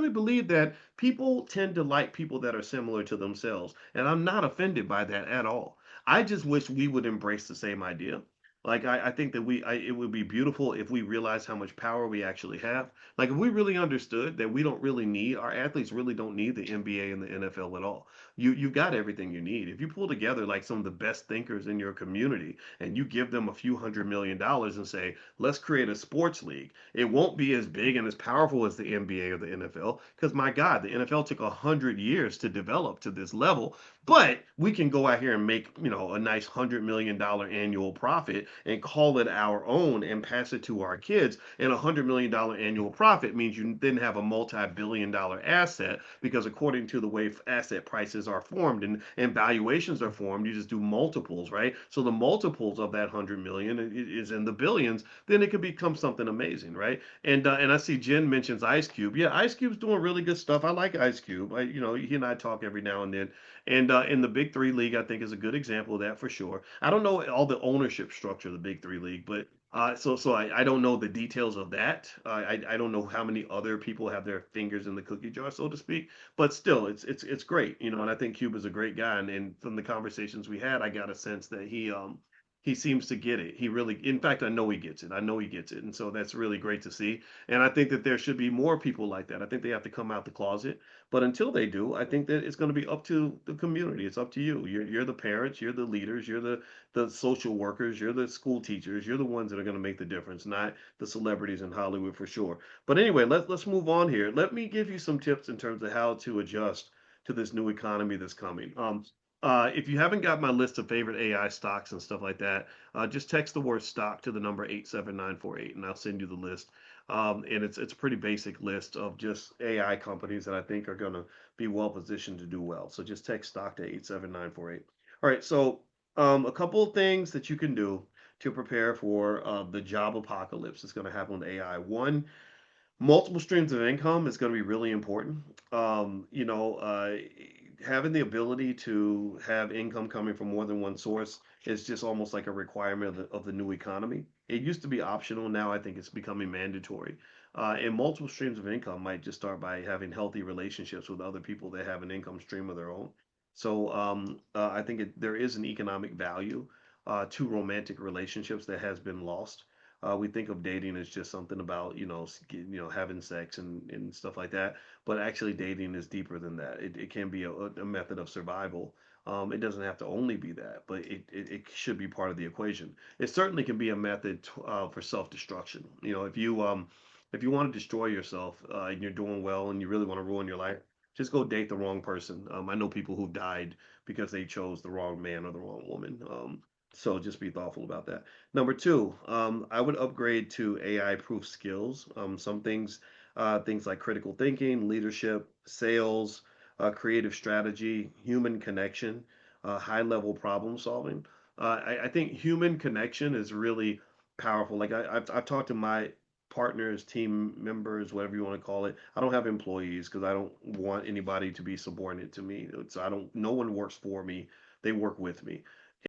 really believe that people tend to like people that are similar to themselves, and I'm not offended by that at all. I just wish we would embrace the same idea. Like I think that it would be beautiful if we realize how much power we actually have. Like if we really understood that we don't really need our athletes really don't need the NBA and the NFL at all. You've got everything you need. If you pull together like some of the best thinkers in your community and you give them a few $100 million and say, let's create a sports league. It won't be as big and as powerful as the NBA or the NFL because my God, the NFL took 100 years to develop to this level. But we can go out here and make, a nice $100 million annual profit and call it our own and pass it to our kids. And $100 million annual profit means you then have a multi-billion-dollar asset because according to the way asset prices are formed and valuations are formed, you just do multiples, right? So the multiples of that 100 million is in the billions. Then it could become something amazing, right? And I see Jen mentions Ice Cube. Yeah, Ice Cube's doing really good stuff. I like Ice Cube. He and I talk every now and then. And in the Big Three League, I think is a good example of that for sure. I don't know all the ownership structure of the Big Three League, but I don't know the details of that. I don't know how many other people have their fingers in the cookie jar, so to speak. But still, it's great, and I think Cube is a great guy. And from the conversations we had, I got a sense that he seems to get it. He really, in fact, I know he gets it. I know he gets it, and so that's really great to see. And I think that there should be more people like that. I think they have to come out the closet. But until they do, I think that it's going to be up to the community. It's up to you. You're the parents, you're the leaders, you're the social workers, you're the school teachers, you're the ones that are going to make the difference, not the celebrities in Hollywood for sure. But anyway, let's move on here. Let me give you some tips in terms of how to adjust to this new economy that's coming. If you haven't got my list of favorite AI stocks and stuff like that, just text the word stock to the number 87948 and I'll send you the list. And it's a pretty basic list of just AI companies that I think are going to be well positioned to do well. So just text stock to 87948. All right, so a couple of things that you can do to prepare for the job apocalypse that's going to happen with AI. One, multiple streams of income is going to be really important. Having the ability to have income coming from more than one source is just almost like a requirement of the new economy. It used to be optional. Now I think it's becoming mandatory. And multiple streams of income might just start by having healthy relationships with other people that have an income stream of their own. So I think there is an economic value to romantic relationships that has been lost. We think of dating as just something about having sex and stuff like that, but actually dating is deeper than that. It can be a method of survival. It doesn't have to only be that, but it should be part of the equation. It certainly can be a method for self-destruction. If you want to destroy yourself and you're doing well and you really want to ruin your life, just go date the wrong person. I know people who've died because they chose the wrong man or the wrong woman. So just be thoughtful about that. Number two, I would upgrade to AI proof skills. Some things like critical thinking, leadership, sales, creative strategy, human connection, high level problem solving. I think human connection is really powerful. Like I've talked to my partners, team members, whatever you want to call it. I don't have employees because I don't want anybody to be subordinate to me. No one works for me. They work with me.